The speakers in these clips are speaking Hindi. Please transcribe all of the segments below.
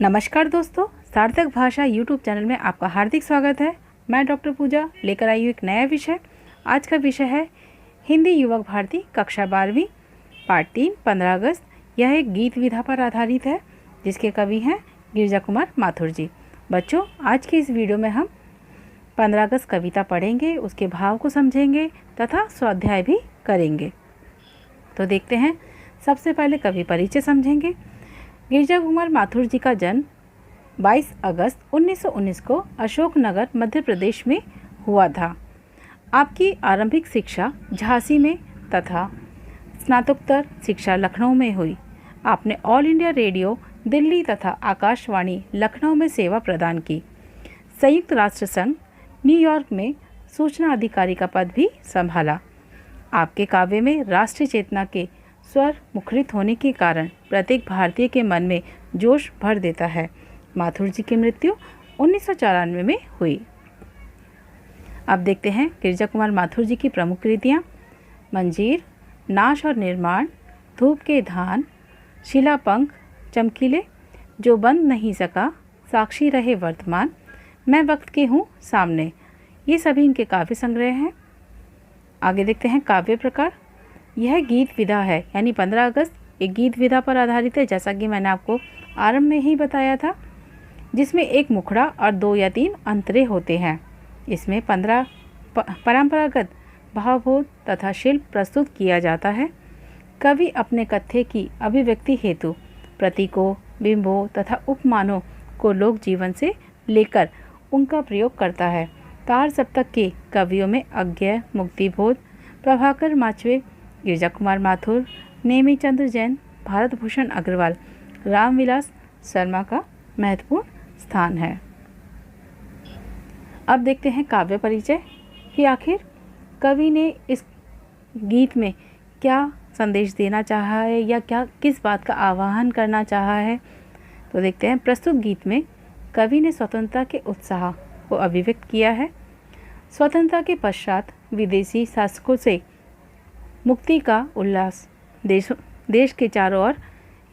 नमस्कार दोस्तों, सार्थक भाषा यूट्यूब चैनल में आपका हार्दिक स्वागत है। मैं डॉक्टर पूजा लेकर आई हूँ एक नया विषय। आज का विषय है हिंदी युवक भारती कक्षा 12वीं पार्ट 3 15 अगस्त। यह एक गीत विधा पर आधारित है जिसके कवि हैं गिरिजा कुमार माथुर जी। बच्चों, आज की इस वीडियो में हम 15 अगस्त कविता पढ़ेंगे, उसके भाव को समझेंगे तथा स्वाध्याय भी करेंगे। तो देखते हैं, सबसे पहले कवि परिचय समझेंगे। गिरिजा कुमार माथुर जी का जन्म 22 अगस्त 1919 को अशोकनगर मध्य प्रदेश में हुआ था। आपकी आरंभिक शिक्षा झांसी में तथा स्नातकोत्तर शिक्षा लखनऊ में हुई। आपने ऑल इंडिया रेडियो दिल्ली तथा आकाशवाणी लखनऊ में सेवा प्रदान की। संयुक्त राष्ट्र संघ न्यूयॉर्क में सूचना अधिकारी का पद भी संभाला। आपके काव्य में राष्ट्रीय चेतना के स्वर मुखरित होने के कारण प्रत्येक भारतीय के मन में जोश भर देता है। माथुर जी की मृत्यु 1994 में हुई। अब देखते हैं गिरिजा कुमार माथुर जी की प्रमुख कृतियाँ। मंजीर, नाश और निर्माण, धूप के धान, शिलापंख, चमकीले, जो बंद नहीं सका, साक्षी रहे वर्तमान, मैं वक्त के हूँ सामने, ये सभी इनके काव्य संग्रह हैं। आगे देखते हैं काव्य प्रकार। यह गीत विधा है, यानी 15 अगस्त एक गीत विधा पर आधारित है, जैसा कि मैंने आपको आरंभ में ही बताया था, जिसमें एक मुखड़ा और 2 या 3 अंतरे होते हैं। इसमें 15 परंपरागत भावबोध तथा शिल्प प्रस्तुत किया जाता है। कवि अपने कथ्य की अभिव्यक्ति हेतु प्रतीकों, बिंबों तथा उपमानों को लोक जीवन से लेकर उनका प्रयोग करता है। तार सप्तक के कवियों में अज्ञेय, मुक्तिबोध, प्रभाकर माचवे, गिरिजा कुमार माथुर, नेमी चंद्र जैन, भारत भूषण अग्रवाल, रामविलास शर्मा का महत्वपूर्ण स्थान है। अब देखते हैं काव्य परिचय कि आखिर कवि ने इस गीत में क्या संदेश देना चाहा है या किस बात का आह्वान करना चाहा है। तो देखते हैं, प्रस्तुत गीत में कवि ने स्वतंत्रता के उत्साह को अभिव्यक्त किया है। स्वतंत्रता के पश्चात विदेशी शासकों से मुक्ति का उल्लास देश के चारों ओर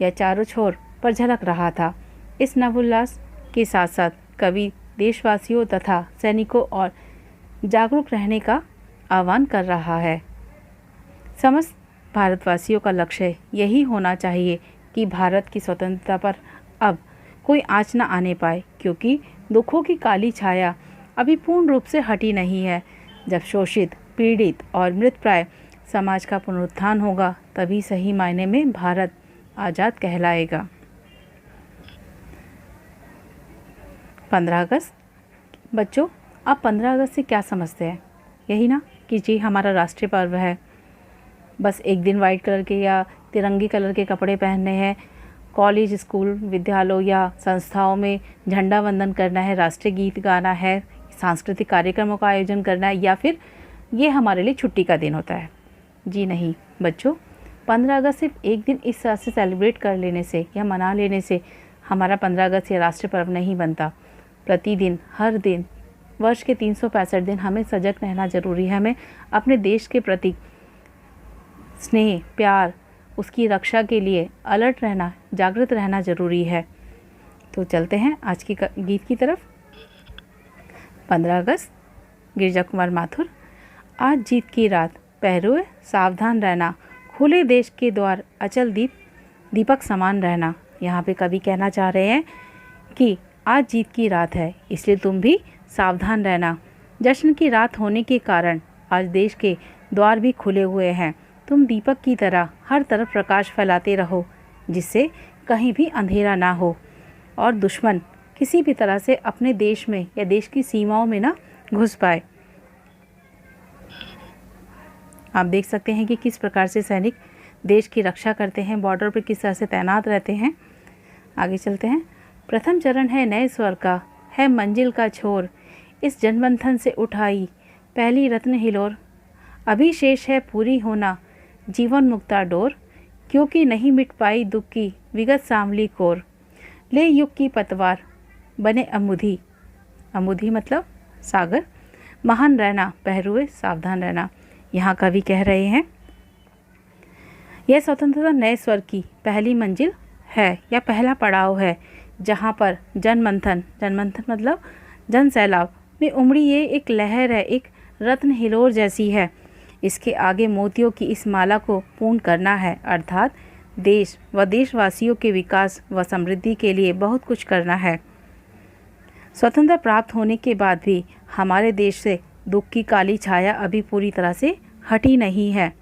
या चारों छोर पर झलक रहा था। इस नवोल्लास के साथ साथ कवि देशवासियों तथा सैनिकों और जागरूक रहने का आह्वान कर रहा है। समस्त भारतवासियों का लक्ष्य यही होना चाहिए कि भारत की स्वतंत्रता पर अब कोई आँच न आने पाए, क्योंकि दुखों की काली छाया अभी पूर्ण रूप से हटी नहीं है। जब शोषित, पीड़ित और मृतप्राय समाज का पुनरुत्थान होगा, तभी सही मायने में भारत आज़ाद कहलाएगा। 15 अगस्त बच्चों, आप 15 अगस्त से क्या समझते हैं? यही ना कि जी हमारा राष्ट्रीय पर्व है, बस एक दिन वाइट कलर के या तिरंगी कलर के कपड़े पहनने हैं, कॉलेज, स्कूल, विद्यालयों या संस्थाओं में झंडा वंदन करना है, राष्ट्रीय गीत गाना है, सांस्कृतिक कार्यक्रमों का आयोजन करना है, या फिर ये हमारे लिए छुट्टी का दिन होता है? जी नहीं बच्चों, 15 अगस्त सिर्फ एक दिन इस तरह से सेलिब्रेट कर लेने से या मना लेने से हमारा 15 अगस्त या राष्ट्रीय पर्व नहीं बनता। प्रतिदिन, हर दिन, वर्ष के 365 दिन हमें सजग रहना जरूरी है। हमें अपने देश के प्रति स्नेह, प्यार, उसकी रक्षा के लिए अलर्ट रहना, जागृत रहना जरूरी है। तो चलते हैं आज की गीत की तरफ। 15 अगस्त गिरिजा कुमार माथुर। आज जीत की रात, पहरुए सावधान रहना, खुले देश के द्वार अचल दीपक समान रहना। यहाँ पे कवि कहना चाह रहे हैं कि आज जीत की रात है, इसलिए तुम भी सावधान रहना। जश्न की रात होने के कारण आज देश के द्वार भी खुले हुए हैं। तुम दीपक की तरह हर तरफ प्रकाश फैलाते रहो, जिससे कहीं भी अंधेरा ना हो और दुश्मन किसी भी तरह से अपने देश में या देश की सीमाओं में ना घुस पाए। आप देख सकते हैं कि किस प्रकार से सैनिक देश की रक्षा करते हैं, बॉर्डर पर किस तरह से तैनात रहते हैं। आगे चलते हैं। प्रथम चरण है नए स्वर का, है मंजिल का छोर, इस जनबंधन से उठाई पहली रत्न हिलोर। अभी शेष है पूरी होना जीवन मुक्ता डोर, क्योंकि नहीं मिट पाई दुख की विगत सांवली कोर। ले युग की पतवार बने अमुधी, अमुधी मतलब सागर, महान रहना, पहरुए सावधान रहना। यहाँ कवि कह रहे हैं यह स्वतंत्रता नए स्वर की पहली मंजिल है या पहला पड़ाव है, जहाँ पर जनमंथन मतलब जन सैलाब में उमड़ी ये एक लहर है, एक रत्न हिलोर जैसी है। इसके आगे मोतियों की इस माला को पूर्ण करना है, अर्थात देश व देशवासियों के विकास व समृद्धि के लिए बहुत कुछ करना है। स्वतंत्रता प्राप्त होने के बाद भी हमारे देश से दुख की काली छाया अभी पूरी तरह से हटी नहीं है।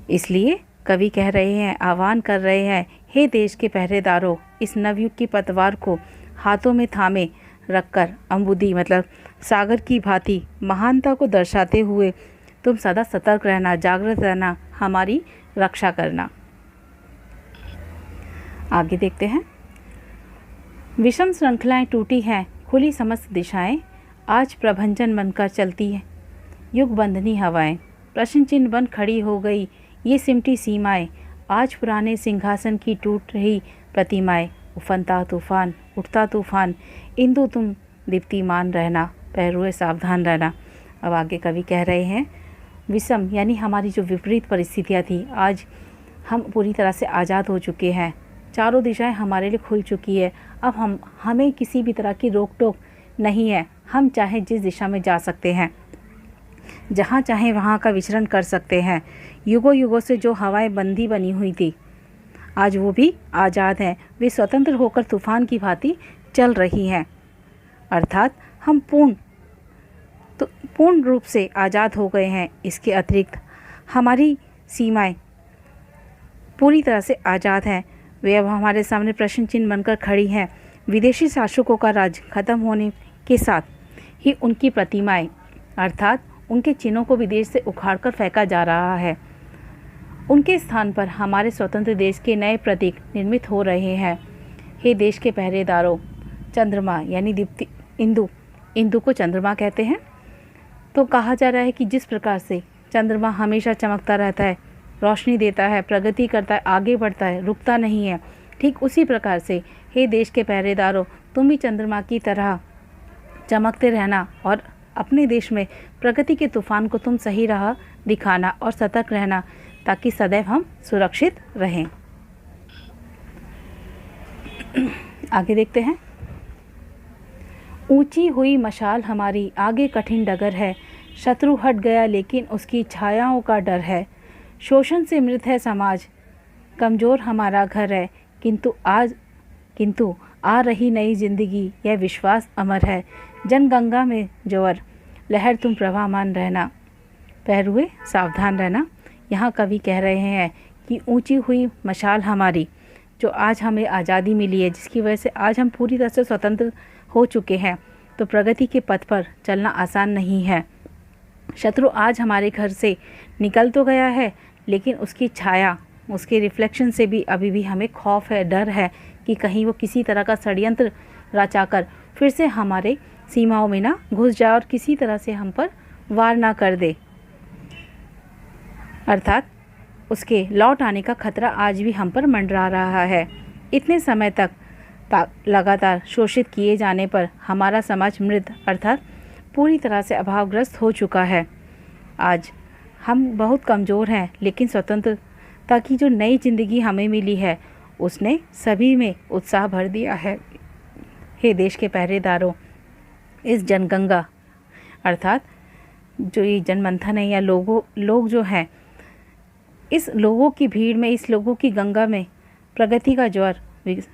इसलिए कवि कह रहे हैं, आह्वान कर रहे हैं, हे देश के पहरेदारों, इस नवयुग की पतवार को हाथों में थामे रखकर अम्बुदी मतलब सागर की भांति महानता को दर्शाते हुए तुम सदा सतर्क रहना, जागृत रहना, हमारी रक्षा करना। आगे देखते हैं। विषम श्रृंखलाएं टूटी हैं, खुली समस्त दिशाएं, आज प्रभंजन बनकर चलती है युग बंधनी हवाएं। प्रश्न चिन्ह बन खड़ी हो गई ये सिमटी सीमाएं, आज पुराने सिंहासन की टूट रही प्रतिमाएं। उफनता तूफान, उठता तूफान, इंदु तुम दीप्तिमान रहना, पहरुए सावधान रहना। अब आगे कवि कह रहे हैं, विषम यानी हमारी जो विपरीत परिस्थितियाँ थी, आज हम पूरी तरह से आज़ाद हो चुके हैं, चारों दिशाएं हमारे लिए खुल चुकी है। अब हमें किसी भी तरह की रोक टोक नहीं है, हम चाहे जिस दिशा में जा सकते हैं, जहाँ चाहें वहाँ का विचरण कर सकते हैं। युगों युगों से जो हवाएं बंदी बनी हुई थी, आज वो भी आज़ाद हैं, वे स्वतंत्र होकर तूफान की भांति चल रही हैं, अर्थात हम पूर्ण रूप से आज़ाद हो गए हैं। इसके अतिरिक्त हमारी सीमाएं पूरी तरह से आज़ाद हैं, वे अब हमारे सामने प्रश्न चिन्ह बनकर खड़ी हैं। विदेशी शासकों का राज खत्म होने के साथ ही उनकी प्रतिमाएं अर्थात उनके चिन्हों को विदेश से उखाड़कर फेंका जा रहा है। उनके स्थान पर हमारे स्वतंत्र देश के नए प्रतीक निर्मित हो रहे हैं। हे देश के पहरेदारों, चंद्रमा यानी दीप्ति इंदु को चंद्रमा कहते हैं। तो कहा जा रहा है कि जिस प्रकार से चंद्रमा हमेशा चमकता रहता है, रोशनी देता है, प्रगति करता है, आगे बढ़ता है, रुकता नहीं है, ठीक उसी प्रकार से हे देश के पहरेदारों, तुम भी चंद्रमा की तरह चमकते रहना और अपने देश में प्रगति के तूफान को तुम सही राह दिखाना और सतर्क रहना, ताकि सदैव हम सुरक्षित रहें। आगे देखते हैं। ऊंची हुई मशाल हमारी, आगे कठिन डगर है, शत्रु हट गया लेकिन उसकी छायाओं का डर है। शोषण से मृत है समाज, कमज़ोर हमारा घर है, किंतु आ रही नई जिंदगी, यह विश्वास अमर है। जनगंगा में जोर, लहर तुम प्रवाहमान रहना, पहरुए सावधान रहना। यहाँ कवि कह रहे हैं कि ऊंची हुई मशाल हमारी, जो आज हमें आज़ादी मिली है, जिसकी वजह से आज हम पूरी तरह से स्वतंत्र हो चुके हैं, तो प्रगति के पथ पर चलना आसान नहीं है। शत्रु आज हमारे घर से निकल तो गया है, लेकिन उसकी छाया, उसके रिफ्लेक्शन से भी अभी भी हमें खौफ है, डर है कि कहीं वो किसी तरह का षड्यंत्र रचाकर फिर से हमारे सीमाओं में ना घुस जाए और किसी तरह से हम पर वार ना कर दे, अर्थात उसके लौट आने का खतरा आज भी हम पर मंडरा रहा है। इतने समय तक लगातार शोषित किए जाने पर हमारा समाज मृत अर्थात पूरी तरह से अभावग्रस्त हो चुका है। आज हम बहुत कमज़ोर हैं, लेकिन स्वतंत्रता की जो नई ज़िंदगी हमें मिली है, उसने सभी में उत्साह भर दिया है। हे देश के पहरेदारों, इस जनगंगा अर्थात जो ये जनमंथन है या लोग जो हैं, इस लोगों की भीड़ में, इस लोगों की गंगा में प्रगति का ज्वार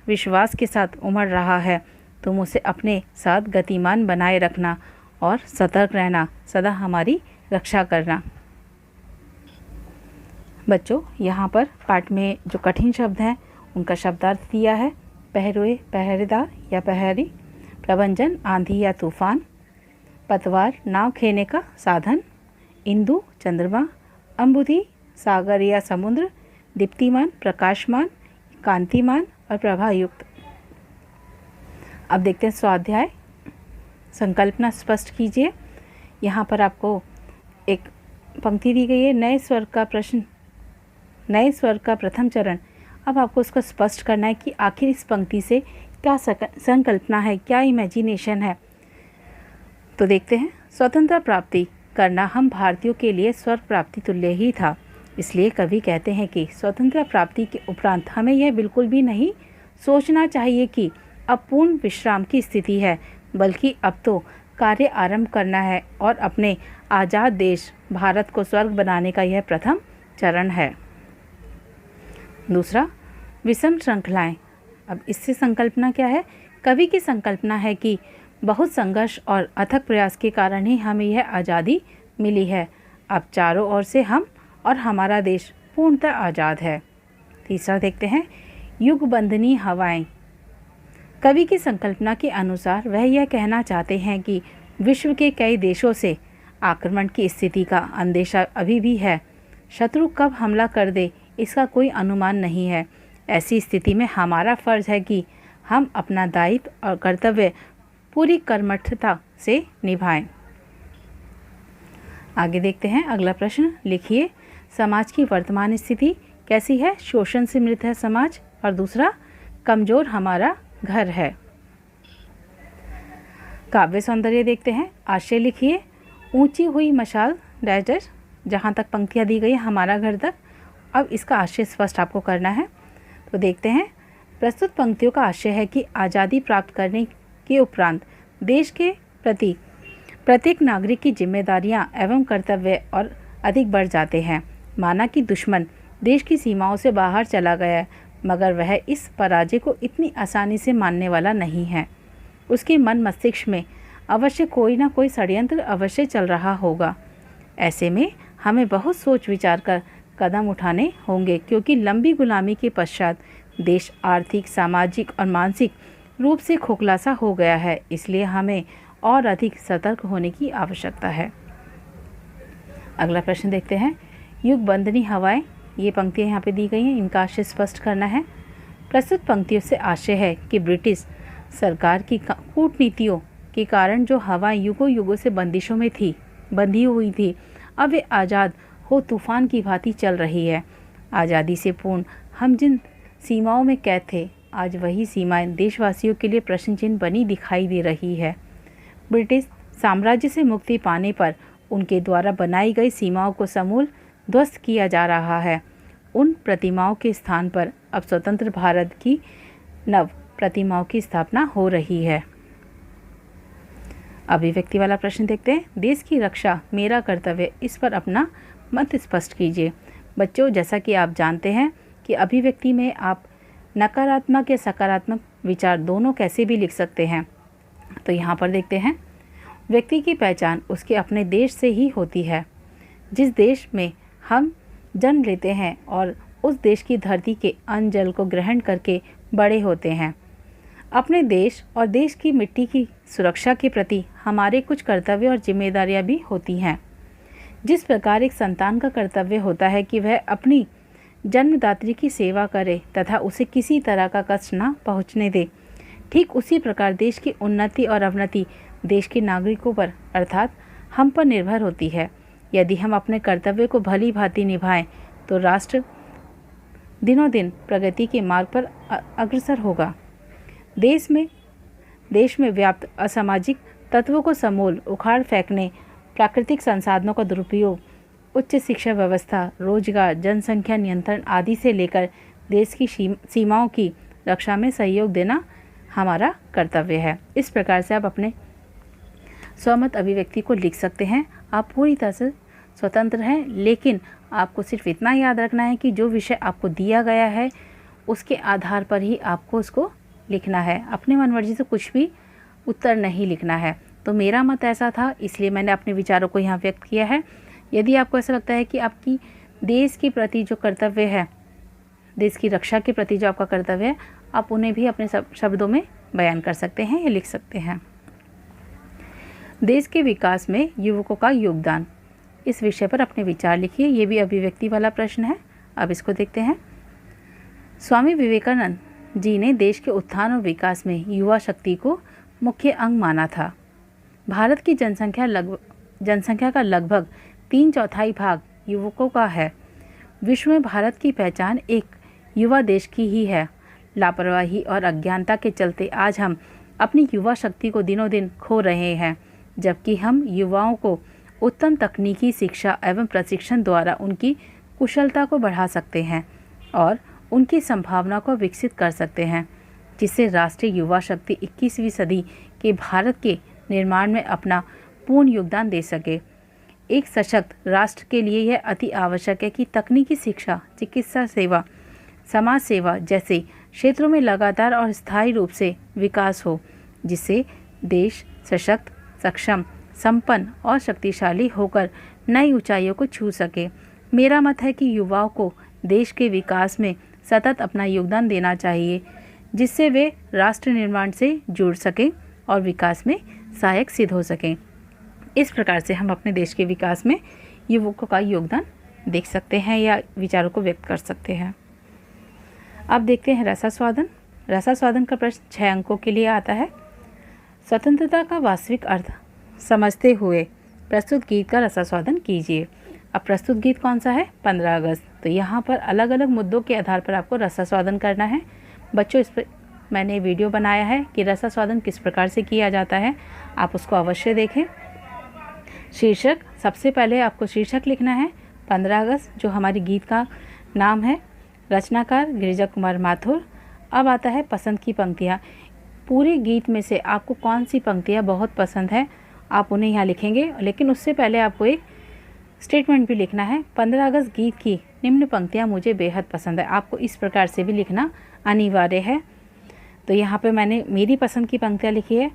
विश्वास के साथ उमड़ रहा है। तुम उसे अपने साथ गतिमान बनाए रखना और सतर्क रहना, सदा हमारी रक्षा करना। बच्चों, यहाँ पर पाठ में जो कठिन शब्द हैं उनका शब्दार्थ दिया है। पहरुए पहरेदार या पहरी, प्रभंजन आंधी या तूफान, पतवार नाव खेने का साधन, इंदु चंद्रमा, अम्बुदी सागर या समुद्र, दीप्तिमान प्रकाशमान, कांतिमान और प्रभायुक्त। अब देखते हैं स्वाध्याय। संकल्पना स्पष्ट कीजिए। यहाँ पर आपको एक पंक्ति दी गई है, नए स्वर का प्रथम चरण। अब आपको उसको स्पष्ट करना है कि आखिर इस पंक्ति से क्या संकल्पना है, क्या इमेजिनेशन है। तो देखते हैं। स्वतंत्रता प्राप्ति करना हम भारतीयों के लिए स्वर्ग प्राप्ति तुल्य ही था। इसलिए कवि कहते हैं कि स्वतंत्रता प्राप्ति के उपरांत हमें यह बिल्कुल भी नहीं सोचना चाहिए कि अब पूर्ण विश्राम की स्थिति है, बल्कि अब तो कार्य आरंभ करना है और अपने आज़ाद देश भारत को स्वर्ग बनाने का यह प्रथम चरण है। दूसरा, विषम श्रृंखलाएं। अब इससे संकल्पना क्या है? कवि की संकल्पना है कि बहुत संघर्ष और अथक प्रयास के कारण ही हमें यह आज़ादी मिली है। अब चारों ओर से हम और हमारा देश पूर्णतः आज़ाद है। तीसरा देखते हैं, युग बंधनी हवाएं। कवि की संकल्पना के अनुसार वह यह कहना चाहते हैं कि विश्व के कई देशों से आक्रमण की स्थिति का अंदेशा अभी भी है। शत्रु कब हमला कर दे इसका कोई अनुमान नहीं है। ऐसी स्थिति में हमारा फर्ज है कि हम अपना दायित्व और कर्तव्य पूरी कर्मठता से निभाएं। आगे देखते हैं अगला प्रश्न। लिखिए, समाज की वर्तमान स्थिति कैसी है? शोषण से मृत है समाज। और दूसरा, कमजोर हमारा घर है। काव्य सौंदर्य देखते हैं। आशय लिखिए, ऊंची हुई मशाल डैश जहाँ तक पंक्तियाँ दी गई हमारा घर तक। अब इसका आशय स्पष्ट आपको करना है। तो देखते हैं, प्रस्तुत पंक्तियों का आशय है कि आज़ादी प्राप्त करने के उपरांत देश के प्रति प्रत्येक नागरिक की जिम्मेदारियां एवं कर्तव्य और अधिक बढ़ जाते हैं। माना कि दुश्मन देश की सीमाओं से बाहर चला गया है, मगर वह इस पराजय को इतनी आसानी से मानने वाला नहीं है। उसके मन मस्तिष्क में अवश्य कोई ना कोई षड्यंत्र अवश्य चल रहा होगा। ऐसे में हमें बहुत सोच विचार कर कदम उठाने होंगे, क्योंकि लंबी गुलामी के पश्चात देश आर्थिक, सामाजिक और मानसिक रूप से खोखला सा हो गया है। इसलिए हमें और अधिक सतर्क होने की आवश्यकता है। अगला प्रश्न देखते हैं, युग बंधनी हवाएं। ये पंक्तियाँ यहाँ पे दी गई हैं, इनका आशय स्पष्ट करना है। प्रस्तुत पंक्तियों से आशय है कि ब्रिटिश सरकार की कूटनीतियों के कारण जो हवाएं युगों युगों से बंदिशों में बंधी हुई थी, अब वे आज़ाद हो तूफान की भांति चल रही है। आज़ादी से पूर्ण हम जिन सीमाओं में कैद थे, आज वही सीमाएं देशवासियों के लिए प्रश्न चिन्ह बनी दिखाई दे रही है। ब्रिटिश साम्राज्य से मुक्ति पाने पर उनके द्वारा बनाई गई सीमाओं को समूल ध्वस्त किया जा रहा है। उन प्रतिमाओं के स्थान पर अब स्वतंत्र भारत की नव प्रतिमाओं की स्थापना हो रही है। अभिव्यक्ति वाला प्रश्न देखते हैं, देश की रक्षा मेरा कर्तव्य, इस पर अपना मत स्पष्ट कीजिए। बच्चों, जैसा कि आप जानते हैं कि अभिव्यक्ति में आप नकारात्मक या सकारात्मक विचार दोनों कैसे भी लिख सकते हैं। तो यहाँ पर देखते हैं, व्यक्ति की पहचान उसके अपने देश से ही होती है। जिस देश में हम जन्म लेते हैं और उस देश की धरती के अन्न जल को ग्रहण करके बड़े होते हैं। अपने देश और देश की मिट्टी की सुरक्षा के प्रति हमारे कुछ कर्तव्य और जिम्मेदारियां भी होती हैं। जिस प्रकार एक संतान का कर्तव्य होता है कि वह अपनी जन्मदात्री की सेवा करे तथा उसे किसी तरह का कष्ट न पहुंचने दे, ठीक उसी प्रकार देश की उन्नति और अवनति देश के नागरिकों पर अर्थात हम पर निर्भर होती है। यदि हम अपने कर्तव्य को भली भांति निभाएं तो राष्ट्र दिनों दिन प्रगति के मार्ग पर अग्रसर होगा। देश में व्याप्त असामाजिक तत्वों को समूल उखाड़ फेंकने, प्राकृतिक संसाधनों का दुरुपयोग, उच्च शिक्षा व्यवस्था, रोजगार, जनसंख्या नियंत्रण आदि से लेकर देश की सीमाओं की रक्षा में सहयोग देना हमारा कर्तव्य है। इस प्रकार से आप अपने स्वमत अभिव्यक्ति को लिख सकते हैं। आप पूरी तरह से स्वतंत्र हैं, लेकिन आपको सिर्फ इतना याद रखना है कि जो विषय आपको दिया गया है उसके आधार पर ही आपको उसको लिखना है। अपने मनमर्जी से कुछ भी उत्तर नहीं लिखना है। तो मेरा मत ऐसा था, इसलिए मैंने अपने विचारों को यहाँ व्यक्त किया है। यदि आपको ऐसा लगता है कि आपकी देश के प्रति जो कर्तव्य है, देश की रक्षा के प्रति जो आपका कर्तव्य है, आप उन्हें भी अपने शब्दों में बयान कर सकते हैं या लिख सकते हैं। देश के विकास में युवकों का योगदान, इस विषय पर अपने विचार लिखिए। ये भी अभिव्यक्ति वाला प्रश्न है। अब इसको देखते हैं। स्वामी विवेकानंद जी ने देश के उत्थान और विकास में युवा शक्ति को मुख्य अंग माना था। भारत की जनसंख्या का लगभग 3/4 भाग युवकों का है। विश्व में भारत की पहचान एक युवा देश की ही है। लापरवाही और अज्ञानता के चलते आज हम अपनी युवा शक्ति को दिनों दिन खो रहे हैं, जबकि हम युवाओं को उत्तम तकनीकी शिक्षा एवं प्रशिक्षण द्वारा उनकी कुशलता को बढ़ा सकते हैं और उनकी संभावना को विकसित कर सकते हैं। जिससे राष्ट्रीय युवा शक्ति 21वीं सदी के भारत के निर्माण में अपना पूर्ण योगदान दे सके। एक सशक्त राष्ट्र के लिए यह अति आवश्यक है कि तकनीकी शिक्षा, चिकित्सा सेवा, समाज सेवा जैसे क्षेत्रों में लगातार और स्थायी रूप से विकास हो, जिससे देश सशक्त, सक्षम, संपन्न और शक्तिशाली होकर नई ऊंचाइयों को छू सके। मेरा मत है कि युवाओं को देश के विकास में सतत अपना योगदान देना चाहिए, जिससे वे राष्ट्र निर्माण से जुड़ सकें और विकास में सहायक सिद्ध हो सकें। इस प्रकार से हम अपने देश के विकास में युवकों का योगदान देख सकते हैं या विचारों को व्यक्त कर सकते हैं। अब देखते हैं रसास्वादन। रसास्वादन का प्रश्न 6 अंकों के लिए आता है। स्वतंत्रता का वास्तविक अर्थ समझते हुए प्रस्तुत गीत का रसास्वादन कीजिए। अब प्रस्तुत गीत कौन सा है? 15 अगस्त। तो यहाँ पर अलग अलग मुद्दों के आधार पर आपको रसास्वादन करना है। बच्चों, इस पर मैंने वीडियो बनाया है कि रसास्वादन किस प्रकार से किया जाता है, आप उसको अवश्य देखें। शीर्षक, सबसे पहले आपको शीर्षक लिखना है 15 अगस्त, जो हमारी गीत का नाम है। रचनाकार गिरिजा कुमार माथुर। अब आता है पसंद की पंक्तियाँ। पूरे गीत में से आपको कौन सी पंक्तियाँ बहुत पसंद है, आप उन्हें यहाँ लिखेंगे। लेकिन उससे पहले आपको एक स्टेटमेंट भी लिखना है। 15 अगस्त गीत की निम्न पंक्तियाँ मुझे बेहद पसंद है। आपको इस प्रकार से भी लिखना अनिवार्य है। तो यहाँ पे मैंने मेरी पसंद की पंक्तियाँ लिखी है।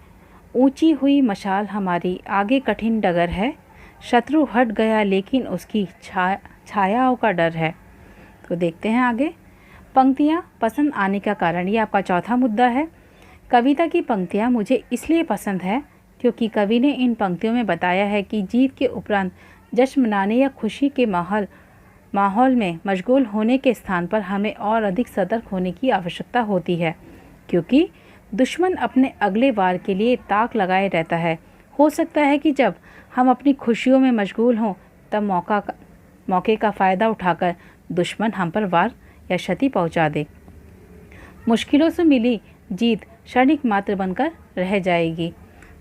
ऊंची हुई मशाल हमारी, आगे कठिन डगर है, शत्रु हट गया लेकिन उसकी छायाओं का डर है। तो देखते हैं आगे। पंक्तियाँ पसंद आने का कारण, ये आपका चौथा मुद्दा है। कविता की पंक्तियाँ मुझे इसलिए पसंद है क्योंकि कवि ने इन पंक्तियों में बताया है कि जीत के उपरांत जश्न मनाने या खुशी के माहौल में मशगूल होने के स्थान पर हमें और अधिक सतर्क होने की आवश्यकता होती है, क्योंकि दुश्मन अपने अगले वार के लिए ताक लगाए रहता है। हो सकता है कि जब हम अपनी खुशियों में मशगूल हों तब मौके का फ़ायदा उठाकर दुश्मन हम पर वार या क्षति पहुंचा दे। मुश्किलों से मिली जीत क्षणिक मात्र बनकर रह जाएगी।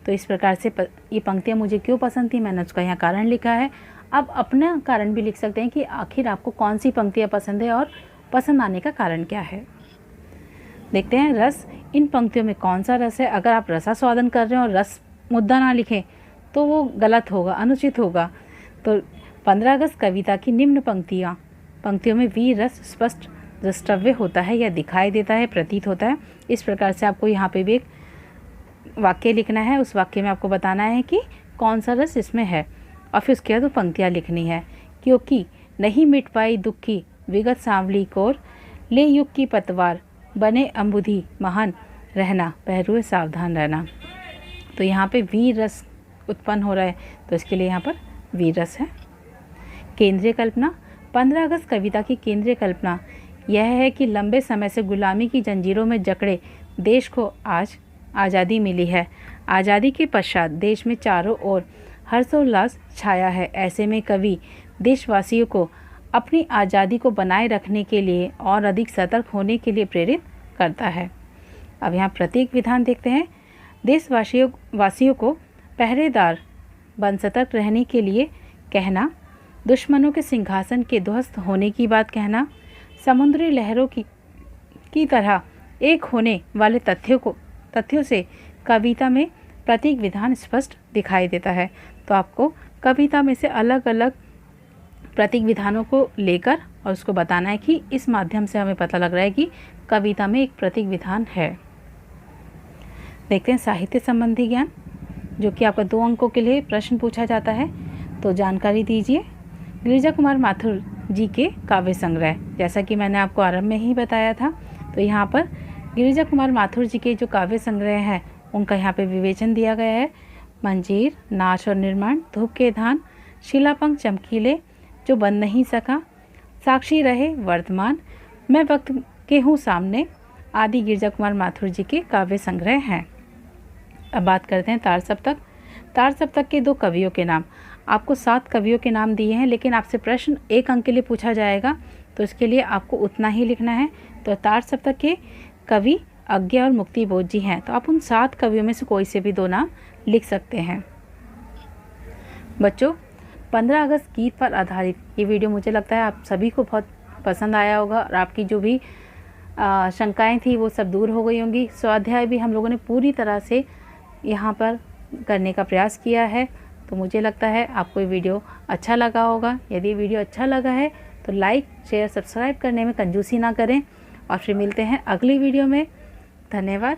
तो इस प्रकार से ये पंक्तियाँ मुझे क्यों पसंद थी, मैंने उसका यहाँ कारण लिखा है। अब अपना कारण भी लिख सकते हैं कि आखिर आपको कौन सी पंक्तियाँ पसंद है और पसंद आने का कारण क्या है। देखते हैं रस। इन पंक्तियों में कौन सा रस है? अगर आप रसास्वादन कर रहे हैं और रस मुद्दा ना लिखें तो वो गलत होगा, अनुचित होगा। तो 15 अगस्त कविता की निम्न पंक्तियों में वीर रस स्पष्ट द्रष्टव्य होता है या दिखाई देता है, प्रतीत होता है। इस प्रकार से आपको यहाँ पे भी एक वाक्य लिखना है। उस वाक्य में आपको बताना है कि कौन सा रस इसमें है और फिर उसके बाद वो पंक्तियाँ लिखनी है। क्योंकि नहीं मिट पाई दुख की विगत सांवली कोर, ले युग की पतवार बने अम्बुधि महान रहना, पहरुए सावधान रहना। तो यहाँ पे वीर रस उत्पन्न हो रहा है, तो इसके लिए यहाँ पर वीर रस है। केंद्रीय कल्पना। 15 अगस्त कविता की केंद्रीय कल्पना यह है कि लंबे समय से गुलामी की जंजीरों में जकड़े देश को आज आज़ादी मिली है। आज़ादी के पश्चात देश में चारों ओर हर्षोल्लास छाया है। ऐसे में कवि देशवासियों को अपनी आज़ादी को बनाए रखने के लिए और अधिक सतर्क होने के लिए प्रेरित करता है। अब यहाँ प्रतीक विधान देखते हैं। देशवासियों को पहरेदार बन सतर्क रहने के लिए कहना, दुश्मनों के सिंहासन के ध्वस्त होने की बात कहना, समुद्री लहरों की तरह एक होने वाले तथ्यों से कविता में प्रतीक विधान स्पष्ट दिखाई देता है। तो आपको कविता में से अलग अलग प्रतीक विधानों को लेकर और उसको बताना है कि इस माध्यम से हमें पता लग रहा है कि कविता में एक प्रतीक विधान है। देखते हैं साहित्य संबंधी ज्ञान, जो कि आपका 2 अंकों के लिए प्रश्न पूछा जाता है। तो जानकारी दीजिए। गिरिजा कुमार माथुर जी के काव्य संग्रह, जैसा कि मैंने आपको आरंभ में ही बताया था। तो यहाँ पर गिरिजा कुमार माथुर जी के जो काव्य संग्रह हैं उनका यहाँ पे विवेचन दिया गया है। मंजीर, नाच और निर्माण, धूप के धान, शिलापंख चमकीले, जो बन नहीं सका, साक्षी रहे वर्तमान, मैं वक्त के हूँ सामने आदि गिरिजा कुमार माथुर जी के काव्य संग्रह हैं। अब बात करते हैं तार सप्तक। तार सप्तक के 2 कवियों के नाम। आपको 7 कवियों के नाम दिए हैं, लेकिन आपसे प्रश्न 1 अंक के लिए पूछा जाएगा, तो इसके लिए आपको उतना ही लिखना है। तो तार सप्तक के कवि अज्ञा और मुक्तिबोध जी हैं। तो आप उन 7 कवियों में से कोई से भी 2 नाम लिख सकते हैं। बच्चों, 15 अगस्त गीत पर आधारित ये वीडियो मुझे लगता है आप सभी को बहुत पसंद आया होगा और आपकी जो भी शंकाएं थी वो सब दूर हो गई होंगी। स्वाध्याय भी हम लोगों ने पूरी तरह से यहाँ पर करने का प्रयास किया है। तो मुझे लगता है आपको ये वीडियो अच्छा लगा होगा। यदि वीडियो अच्छा लगा है तो लाइक शेयर सब्सक्राइब करने में कंजूसी ना करें। और फिर मिलते हैं अगली वीडियो में। धन्यवाद।